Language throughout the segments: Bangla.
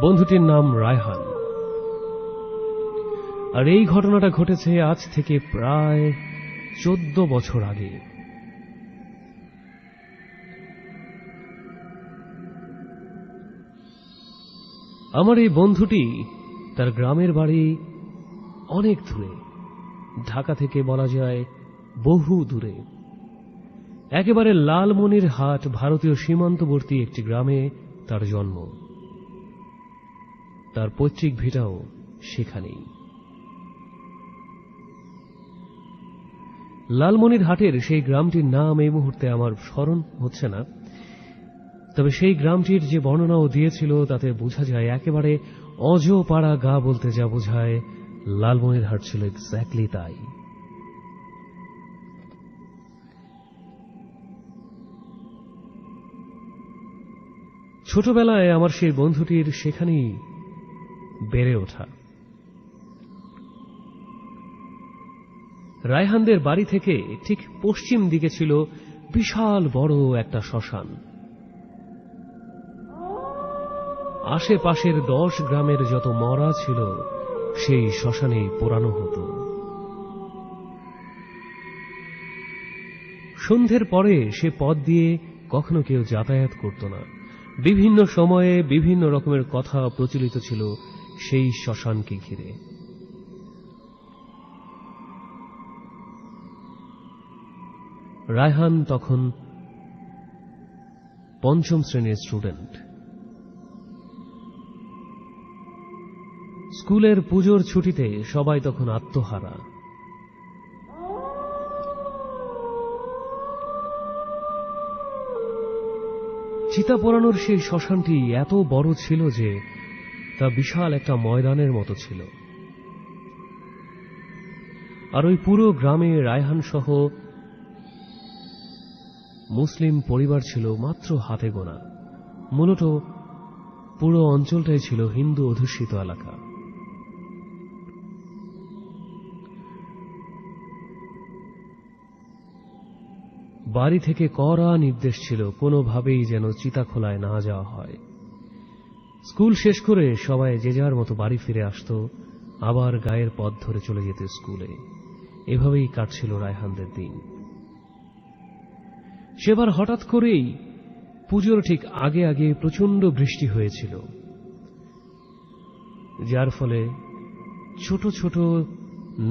বন্ধুটির নাম রায়হান। আর এই ঘটনাটা ঘটেছে আজ থেকে প্রায় 14 বছর আগে। আমার এই বন্ধুটি তার গ্রামের বাড়ি অনেক দূরে, ঢাকা থেকে বলা যায় বহু দূরে। একেবারে লালমনিরহাট ভারতীয় সীমান্তবর্তী একটি গ্রামে তার জন্ম। তার পৈতৃক ভিটাও সেখানেই। লালমনিরহাটের সেই গ্রামটির নাম এই মুহূর্তে আমার স্মরণ হচ্ছে না, তবে সেই গ্রামটির যে বর্ণনাও দিয়েছিল তাতে বোঝা যায় একেবারে অজপাড়া গা বলতে যা বোঝায়, লালমনিরহাট ছিল এক্স্যাক্টলি তাই। ছোটবেলায় আমার সেই বন্ধুটির সেখানেই বেড়ে ওঠা। রায়হানদের বাড়ি থেকে ঠিক পশ্চিম দিকে ছিল বিশাল বড় একটা শ্মশান। আশেপাশের 10 গ্রামের যত মরা ছিল সেই শ্মশানেই পোড়ানো হতো। সন্ধ্যের পরে সে পথ দিয়ে কখনো কেউ যাতায়াত করত না। বিভিন্ন সময়ে বিভিন্ন রকমের কথা প্রচলিত ছিল সেই শ্মশানকে ঘিরে। রায়হান তখন 5ম শ্রেণীর স্টুডেন্ট। স্কুলের পুজোর ছুটিতে সবাই তখন আত্মহারা। চিতা পোড়ানোর সেই শ্মশানটি এত বড় ছিল যে তা বিশাল একটা ময়দানের মতো ছিল। আর ওই পুরো গ্রামে রায়হান সহ মুসলিম পরিবার ছিল মাত্র হাতে গোনা। মূলত পুরো অঞ্চলটাই ছিল হিন্দু অধ্যুষিত এলাকা। বাড়ি থেকে কড়া নির্দেশ ছিল কোনোভাবেই যেন চিতাখোলায় না যাওয়া হয়। স্কুল শেষ করে সবাই যে যার মতো বাড়ি ফিরে আসত, আবার গায়ের পথ ধরে চলে যেত স্কুলে। এভাবেই কাটছিল রায়হানদের দিন। সেবার হঠাৎ করেই পুজোর ঠিক আগে আগে প্রচন্ড বৃষ্টি হয়েছিল, যার ফলে ছোট ছোট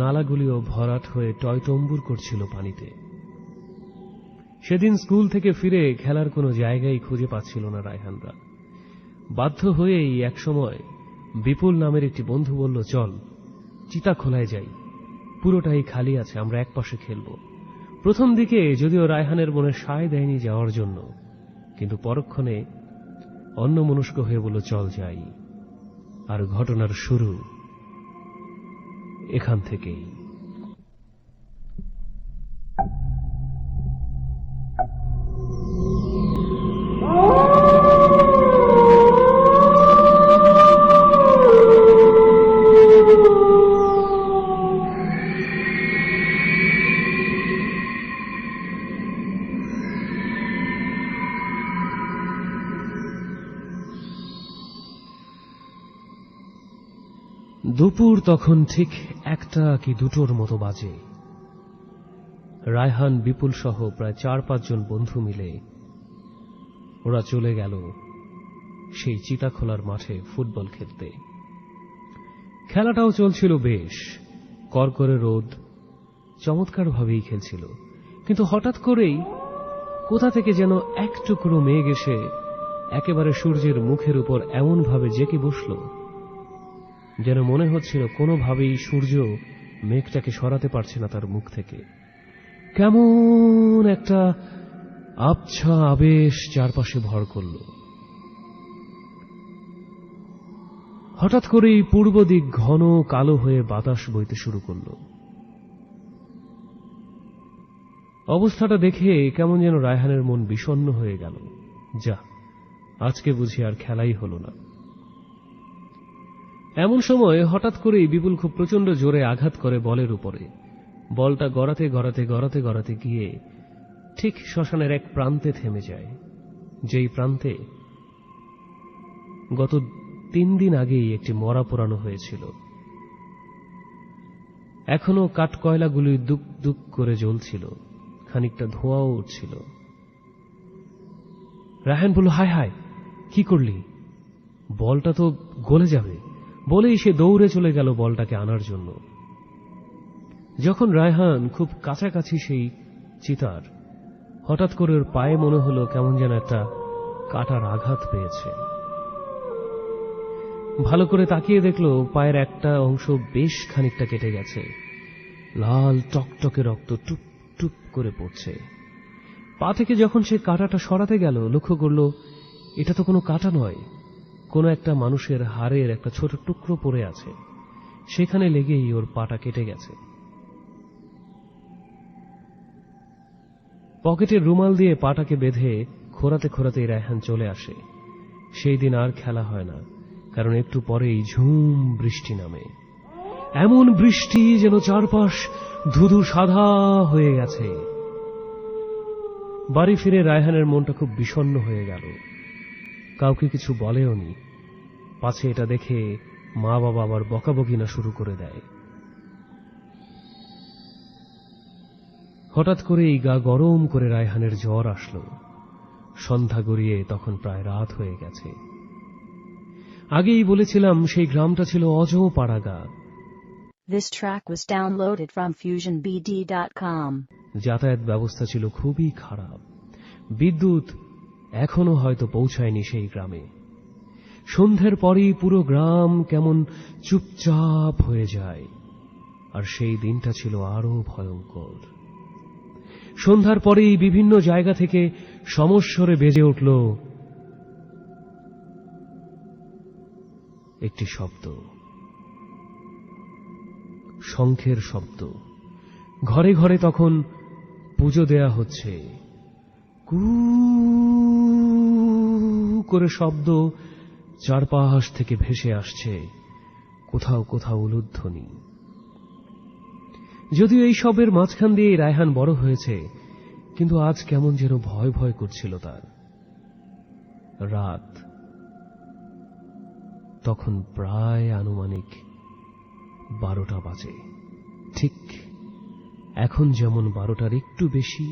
নালাগুলিও ভরাট হয়ে টয়টম্বুর করছিল পানিতে। সেদিন স্কুল থেকে ফিরে খেলার কোনো জায়গায় খুঁজে পাচ্ছিল না রায়হানরা। বাধ্য হয়েই একসময় বিপুল নামের একটি বন্ধু বলল, চল চিতাখোলায় যাই, পুরোটাই খালি আছে, আমরা একপাশে খেলব। প্রথম দিকে যদিও রায়হানের মনে সায় দেয়নি যাওয়ার জন্য, কিন্তু পরক্ষণে অন্যমনস্ক হয়ে বলল, চল যাই। আর ঘটনার শুরু এখান থেকেই। দুপুর তখন ঠিক 1টা কি 2টোর মতো বাজে। রায়হান, বিপুল সহ প্রায় 4-5 জন বন্ধু মিলে ওরা চলে গেল সেই চিতাখোলার মাঠে ফুটবল খেলতে। খেলাটাও চলছিল বেশ, কড়কড়ে রোদ, চমৎকারভাবেই খেলছিল। কিন্তু হঠাৎ করেই কোথা থেকে যেন এক টুকরো মেঘ এসে একেবারে সূর্যের মুখের উপর এমনভাবে জেঁকে বসল, যেন মনে হচ্ছিল কোনোভাবেই সূর্য মেঘটাকে সরাতে পারছে না তার মুখ থেকে। কেমন একটা আবছা আবেশ চারপাশে ভর করল। হঠাৎ করেই পূর্ব দিক ঘন কালো হয়ে বাতাস বইতে শুরু করল। অবস্থাটা দেখে কেমন যেন রায়হানের মন বিষণ্ণ হয়ে গেল। যা, আজকে বুঝি আর খেলাই হলো না। এমন সময় হঠাৎ করেই বিপুল খুব প্রচন্ড জোরে আঘাত করে বলের উপরে। বলটা গড়াতে গড়াতে গড়াতে গড়াতে গিয়ে ঠিক শ্মশানের এক প্রান্তে থেমে যায়, যেই প্রান্তে গত 3 দিন আগেই একটি মরা পোড়ানো হয়েছিল। এখনো কাঠকয়লাগুলি দুক দুক করে জ্বলছিল, খানিকটা ধোঁয়াও উঠছিল। রায়হান বলল, হায় হায়, কি করলি? বলটা তো গলে যাবে। বলেই সে দৌড়ে চলে গেল বলটাকে আনার জন্য। যখন রায়হান খুব কাছাকাছি সেই চিতার, হঠাৎ করে ওর পায়ে মনে হলো কেমন যেন একটা কাটার আঘাত পেয়েছে। ভালো করে তাকিয়ে দেখলো পায়ের একটা অংশ বেশ খানিকটা কেটে গেছে, লাল টকটকে রক্ত টুপ টুপ করে পড়ছে। পা থেকে যখন সে কাঁটাটা সরাতে গেল, লক্ষ্য করল এটা তো কোনো কাঁটা নয়, কোনো একটা মানুষের হাড়ের একটা ছোট টুকরো পড়ে আছে, সেখানে লেগেই ওর পাটা কেটে গেছে। পকেটের রুমাল দিয়ে পাটাকে বেঁধে খোরাতে খোরাতেই রায়হান চলে আসে। সেই দিন আর খেলা হয় না, কারণ একটু পরেই ঝুম বৃষ্টি নামে। এমন বৃষ্টি যেন চারপাশ ধুধু সাদা হয়ে গেছে। বাড়ি ফিরে রায়হানের মনটা খুব বিষণ্ণ হয়ে গেল। কাউকে কিছু বলেও নি, পাছে এটা দেখে মা বাবা আবার বকাবকি না শুরু করে দেয়। হঠাৎ করেই গা গরম করে রায়হানের জ্বর আসলো। সন্ধ্যা গড়িয়ে তখন প্রায় রাত হয়ে গেছে। আগেই বলেছিলাম সেই গ্রামটা ছিল অজপাড়াগা। This track was downloaded from FusionBD.com. যাতায়াত ব্যবস্থা ছিল খুবই খারাপ। বিদ্যুৎ এখনো হয়তো পৌঁছায়নি সেই গ্রামে। সন্ধ্যের পরই পুরো গ্রাম কেমন চুপচাপ হয়ে যায়। আর সেই দিনটা ছিল আরো ভয়ঙ্কর। সন্ধ্যার পরেই বিভিন্ন জায়গা থেকে সমস্বরে বেজে উঠল একটি শব্দ, শঙ্খের শব্দ। ঘরে ঘরে তখন পুজো দেয়া হচ্ছে। কু করে শব্দ চারপাশ থেকে ভেসে আসছে, কোথাও কোথাও উলুধ্বনি। যদিও এই সবের মাঝখান দিয়ে রায়হান বড় হয়েছে, কিন্তু আজ কেমন যেন ভয় ভয় করছিল তার। রাত তখন প্রায় আনুমানিক 12টা বাজে। ঠিক এখন যেমন 12টার একটু বেশি,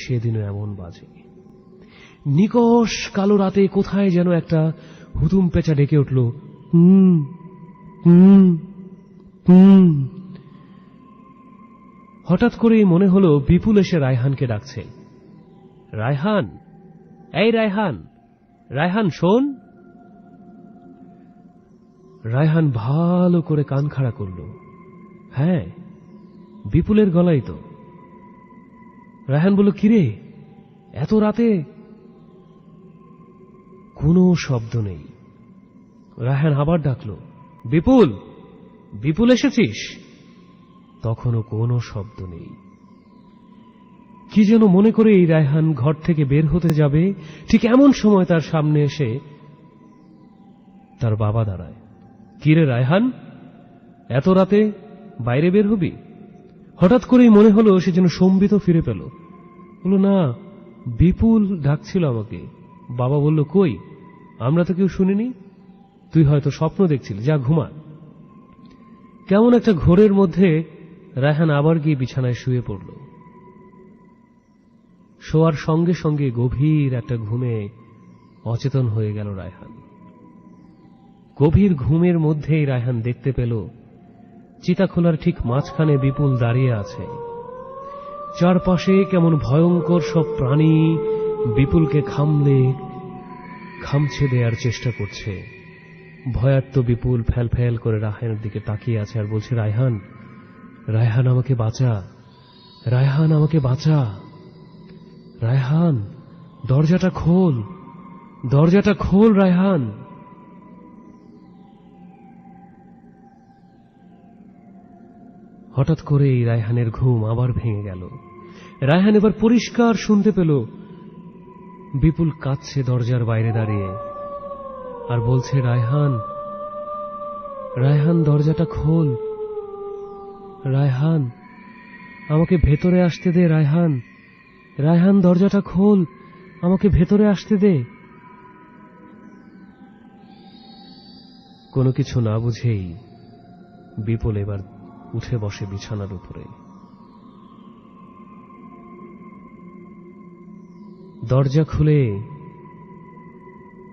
সেদিনও এমন বাজে। নিকষ কালো রাতে কোথায় যেন একটা হুতুম পেঁচা ডেকে উঠল, হঠাৎ করেই মনে হলো বিপুল এসে রায়হানকে ডাকছে। রায়হান, এই রায়হান, রায়হান শোন। রায়হান ভালো করে কান খাড়া করল। হ্যাঁ, বিপুলের গলাই তো। রায়হান বলল, কিরে এত রাতে? কোনো শব্দ নেই। রায়হান আবার ডাকল, বিপুল, বিপুল এসেছিস? তখনও কোনো শব্দ নেই। কি যেন মনে করে এই রায়হান ঘর থেকে বের হতে যাবে, ঠিক এমন সময় তার সামনে এসে তার বাবা দাঁড়ায়। কিরে রায়হান, এত রাতে বাইরে বের হবি? হঠাৎ করেই মনে হলো সে যেন সম্বিত ফিরে পেল। বলল, না, বিপুল ডাকছিল আমাকে। বাবা বলল, কই, আমরা তো কেউ শুনিনি, তুই হয়তো স্বপ্ন দেখছিলি, যা ঘুমা। কেমন একটা ঘোরের মধ্যে রায়হান আবার গিয়ে বিছানায় শুয়ে পড়ল। শোয়ার সঙ্গে সঙ্গে গভীর একটা ঘুমে অচেতন হয়ে গেল রায়হান। গভীর ঘুমের মধ্যেই রায়হান দেখতে পেল চিতাখোলার ঠিক মাঝখানে বিপুল দাঁড়িয়ে আছে। চারপাশে কেমন ভয়ঙ্কর সব প্রাণী বিপুলকে খামছে দেওয়ার চেষ্টা করছে। ভয়ার্ত বিপুল ফ্যাল ফ্যাল করে রায়হানের দিকে তাকিয়ে আছে আর বলছে, রায়হান, রায়হান আমাকে বাঁচা, রায়হান আমাকে বাঁচা, রায়হান দরজাটা খোল, দরজাটা খোল রায়হান। হঠাৎ করেই রায়হানের ঘুম আবার ভেঙে গেল। রায়হান এবার পরিষ্কার শুনতে পেল বিপুল কাঁদছে দরজার বাইরে দাঁড়িয়ে আর বলছে, রায়হান, রায়হান দরজাটা খোল, রায়হান আমাকে ভেতরে আসতে দে, রায়হান, রায়হান দরজাটা খোল, আমাকে ভেতরে আসতে দে। কোনো কিছু না বুঝেই বিপুল এবার উঠে বসে বিছানার উপরে। দরজা খুলে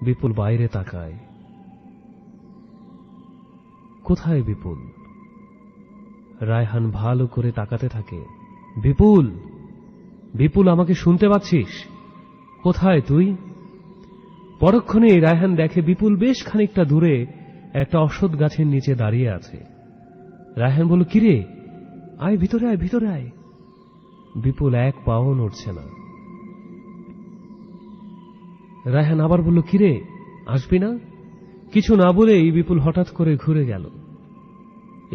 বিপুল বাইরে তাকায়। কোথায় বিপুল? রায়হান ভালো করে তাকাতে থাকে। বিপুল, বিপুল, আমাকে শুনতে পাচ্ছিস? কোথায় তুই? পরক্ষণে রায়হান দেখে বিপুল বেশ খানিকটা দূরে একটা অশ্বত্থ গাছের নিচে দাঁড়িয়ে আছে। রায়হান বলল, কিরে, আয় ভিতরে, আয় ভিতরে আয়। বিপুল এক পাও নড়ছে না। রায়হান আবার বলল, কিরে, আসবি না? কিছু না বলেই বিপুল হঠাৎ করে ঘুরে গেল।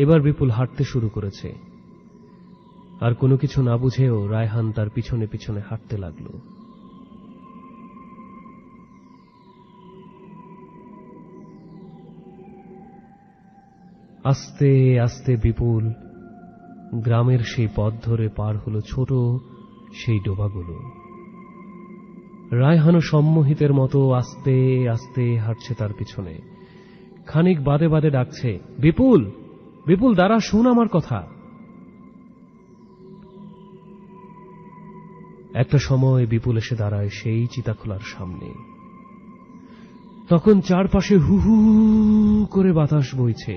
এবার বিপুল হাঁটতে শুরু করেছে, আর কোনো কিছু না বুঝেও রায়হান তার পিছনে পিছনে হাঁটতে লাগল। আস্তে আস্তে বিপুল গ্রামের সেই পথ ধরে পার হলো ছোট সেই ডোবাগুলো। রায়হানও সম্মোহিতের মতো আস্তে আস্তে হাঁটছে তার পিছনে। খানিক বাদে বাদে ডাকছে, বিপুল, বিপুল, দাঁড়া, শোন আমার কথা। একটা সময় বিপুল এসে দাঁড়ায় সেই চিতাখোলার সামনে। তখন চারপাশে হু হু করে বাতাস বইছে।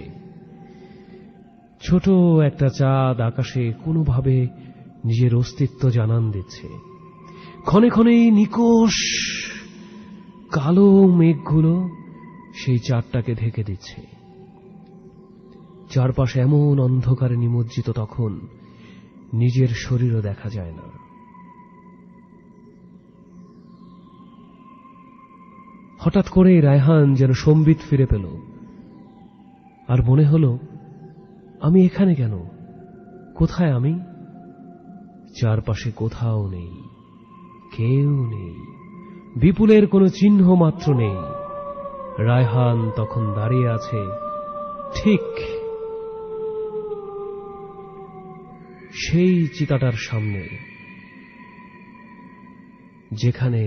ছোট একটা চাঁদ আকাশে কোনোভাবে নিজের অস্তিত্ব জানান দিচ্ছে। ক্ষণে ক্ষণেই নিকষ কালো মেঘগুলো সেই চাঁদটাকে ঢেকে দিচ্ছে। চারপাশে এমন অন্ধকারে নিমজ্জিত, তখন নিজের শরীরও দেখা যায় না। হঠাৎ করে রায়হান যেন সম্বিত ফিরে পেল, আর মনে হল, আমি এখানে কেন? কোথায় আমি? চারপাশে কোথাও নেই, কেউ নেই, বিপুলের কোনো চিহ্ন মাত্র নেই। রায়হান তখন দাঁড়িয়ে আছে ঠিক সেই চিতাটার সামনে, যেখানে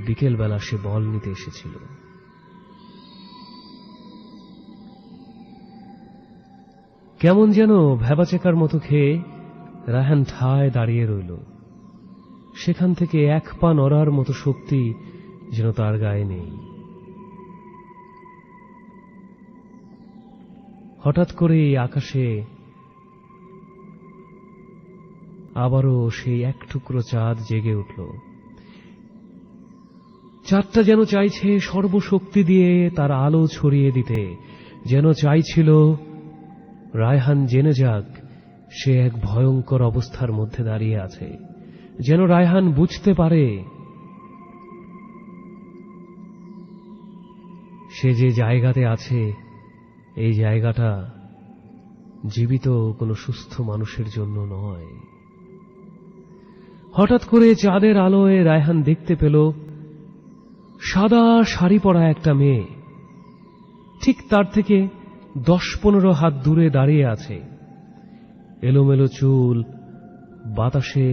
বিকেলবেলা সে বল নিতে এসেছিল। কেমন যেন ভ্যাবাচেকার মতো খেয়ে রায়হান ঠায় দাঁড়িয়ে রইল। সেখান থেকে এক পা নড়ার মতো শক্তি যেন তার গায়ে নেই। হঠাৎ করে আকাশে আবারও সেই এক টুকরো চাঁদ জেগে উঠল। চাঁদটা যেন চাইছে সর্বশক্তি দিয়ে তার আলো ছড়িয়ে দিতে, যেন চাইছিল রায়হান জেনে যাক সে এক ভয়ঙ্কর অবস্থার মধ্যে দাঁড়িয়ে আছে, যেন রায়হান বুঝতে পারে সে যে জায়গাতে আছে এই জায়গাটা জীবিত কোনো সুস্থ মানুষের জন্য নয়। হঠাৎ করে চাঁদের আলোয় রায়হান দেখতে পেল সাদা শাড়ি পরা একটা মেয়ে ঠিক তার থেকে 10-15 হাত দূরে দাঁড়িয়ে আছে। এলোমেলো চুল বাতাসে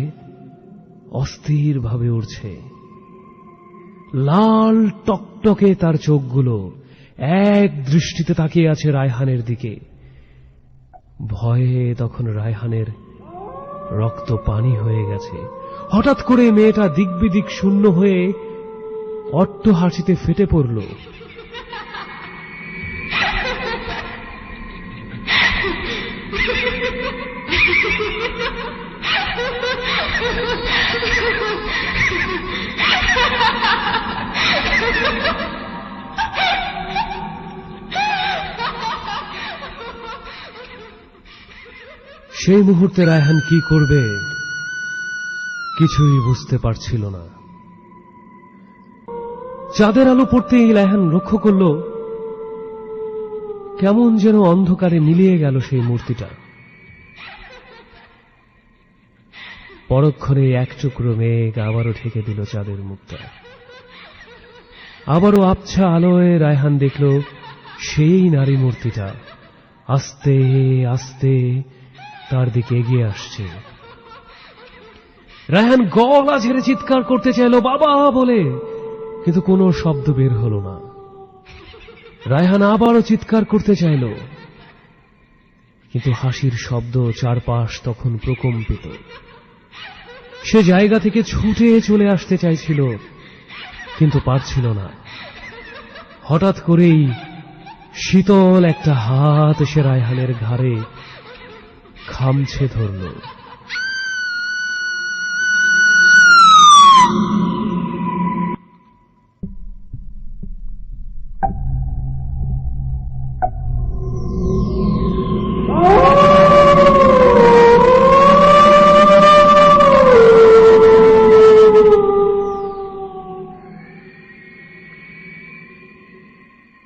অস্থিরভাবে উড়ছে। লাল টকটকে তার চোখগুলো এক দৃষ্টিতে তাকিয়ে আছে রায়হানের দিকে। ভয়ে তখন রায়হানের রক্ত পানি হয়ে গেছে। হঠাৎ করে মেয়েটা দিকবিদিক শূন্য হয়ে অট্ট হাসিতে ফেটে পড়ল। সেই মুহূর্তে রায়হান কি করবে কিছুই বুঝতে পারছিল না। চাঁদের আলো পড়তেই রায়হান লক্ষ্য করল কেমন যেন অন্ধকারে মিলিয়ে গেল সেই মূর্তিটা। পরক্ষণে এক টুকরো মেঘ আবারও ঢেকে দিল চাঁদের মুখটা। আবারও আবছা আলোয় রায়হান দেখল সেই নারী মূর্তিটা আস্তে আস্তে তার দিকে এগিয়ে আসছে। রায়হান গলা ঝেড়ে চিৎকার করতে চাইল বাবা বলে, কিন্তু কোনো শব্দ বের হল না। রায়হান আবারও চিৎকার করতে চাইল, কিন্তু হাসির শব্দ চারপাশ তখন প্রকম্পিত। সে জায়গা থেকে ছুটে চলে আসতে চাইছিল, কিন্তু পারছিল না। হঠাৎ করেই শীতল একটা হাত এসে রায়হানের ঘাড়ে খামছে ধরল।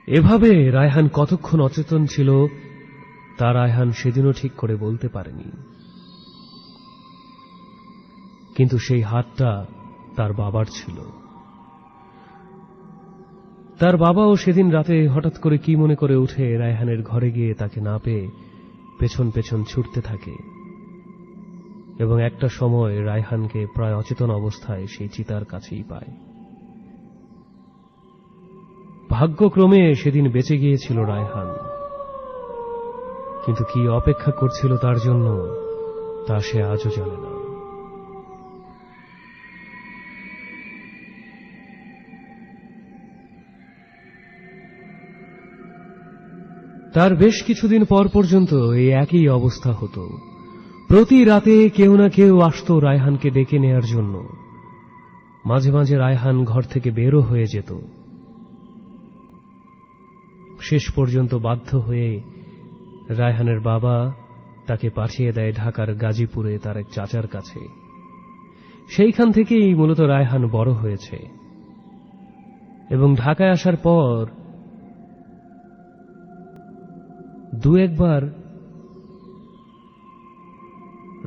এভাবে রায়হান কতক্ষণ অচেতন ছিল তা রায়হান সেদিনও ঠিক করে বলতে পারেনি। কিন্তু সেই হাতটা তার বাবার ছিল। তার বাবাও সেদিন রাতে হঠাৎ করে কি মনে করে উঠে রায়হানের ঘরে গিয়ে তাকে না পেয়ে পেছন পেছন ছুটতে থাকে, এবং একটা সময় রায়হানকে প্রায় অচেতন অবস্থায় সেই চিতার কাছেই পায়। ভাগ্যক্রমে সেদিন বেঁচে গিয়েছিল রায়হান, কিন্তু কি অপেক্ষা করছিল তার জন্য তা সে আজও জানে না। তার বেশ কিছুদিন পর পর্যন্ত এই একই অবস্থা হতো। প্রতি রাতে কেউ না কেউ আসত রায়হানকে ডেকে নেয়ার জন্য। মাঝে মাঝে রায়হান ঘর থেকে বেরও হয়ে যেত। শেষ পর্যন্ত বাধ্য হয়ে রায়হানের বাবা তাকে পাঠিয়ে দেয় ঢাকার গাজীপুরে তার এক চাচার কাছে। সেইখান থেকেই মূলত রায়হান বড় হয়েছে, এবং ঢাকায় আসার পর দু একবার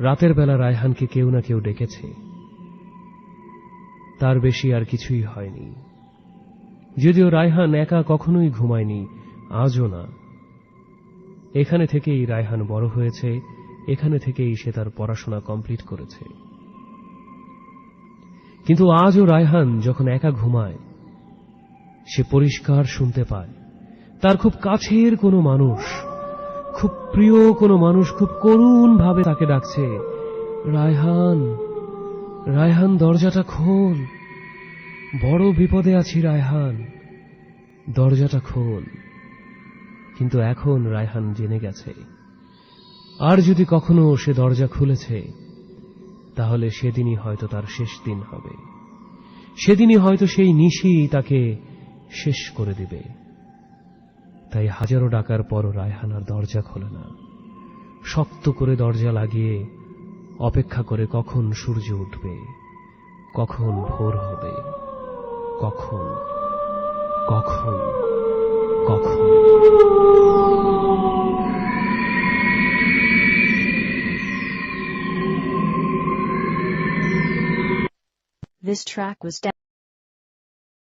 রাতের বেলা রায়হানকে কেউ না কেউ ডেকেছে। তার বেশি আর কিছুই হয়নি। যদিও রায়হান একা কখনোই ঘুমায়নি, আজও না। এখানে থেকেই রায়হান বড় হয়েছে, এখানে থেকেই সে তার পড়াশোনা কমপ্লিট করেছে। কিন্তু আজও রায়হান যখন একা ঘুমায়, সে পরিষ্কার শুনতে পায় তার খুব কাছের কোনো মানুষ, খুব প্রিয় কোনো মানুষ খুব করুণ ভাবে তাকে ডাকছে, রায়হান, রায়হান, দরজাটা খোল, বড় বিপদে আছি রায়হান, দরজাটা খোল। কিন্তু এখন রায়হান জেনে গেছে, আর যদি কখনো সে দরজা খুলেছে তাহলে সেদিনই হয়তো তার শেষ দিন হবে, সেদিনই হয়তো সেই নিশি তাকে শেষ করে দিবে। তাই হাজারো ডাকার পরও রায়হান আর দরজা খোলে না। শক্ত করে দরজা লাগিয়ে অপেক্ষা করে কখন সূর্য উঠবে, কখন ভোর হবে, কখন কখন কখন। This track was